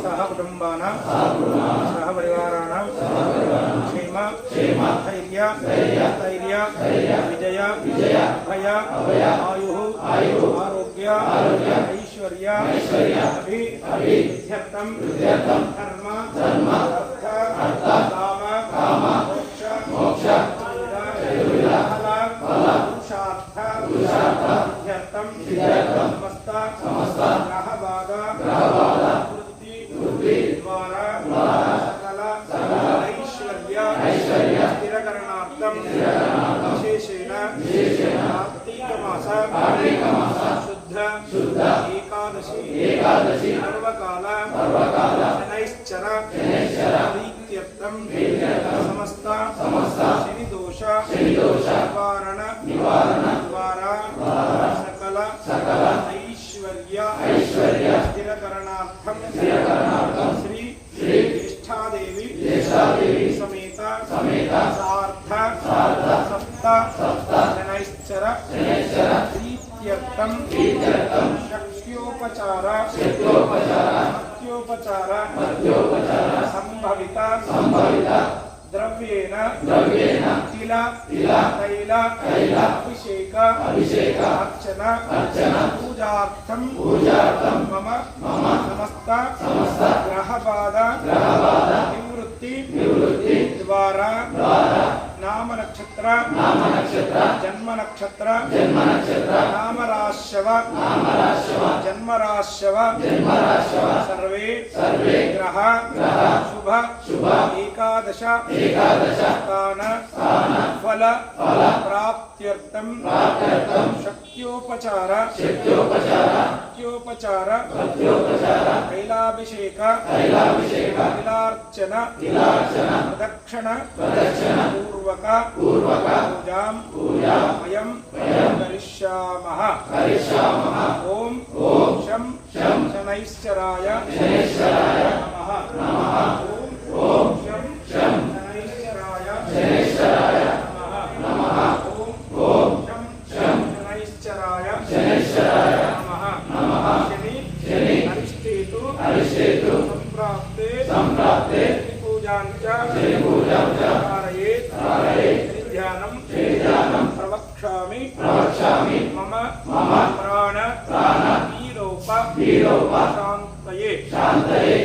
सह कुटुंबानां सह परिवाराणां क्षेम धैर्य विजय अभय आयुः आरोग्य ऐश्वर्य अभिवृद्ध्यर्थं धर्म अर्थ काम मोक्ष समस्त ग्रहबाधा वृद्धि द्वारा सकल ऐश्वर्य स्थिरकरणार्थं विशेषेण कार्तिक मास शुद्ध एकादशी पर्वकाल शनैश्चर प्रीत्यर्थं समस्त शनिदोष निवारण द्वारा सकल ऐश्वर्य स्थिरकरणार्थं श्री ज्येष्ठादेवी समेत सार्ध सप्त शनैश्चर प्रीत्यर्थं शक्त्योपचार संभवित द्रव्येण तिल तैल अभिषेक अर्चना पूजार्थं मम समस्त ग्रहबाधा निवृत्ति द्वारा नाम नक्षत्र जन्म नक्षत्र नामराश्यव जन्मराश्यव सर्वे ग्रह शुभ एकादश स्थान फल प्राप्त्यर्थं शक्त्योपचार कैलाभिषेक तिलार्चन प्रदक्षिण पूर्वक पूजां वयं करिष्यामः। ओम शं शनैश्चराय नमः। ओम शं शनैश्चराय नमः। ओम शं शनैश्चराय नमः। शनि अरिष्टेतु संप्राप्ते पूजां च कारयेत् ध्यानं प्रवक्ष्यामि मम प्राण वीरोप शान्तये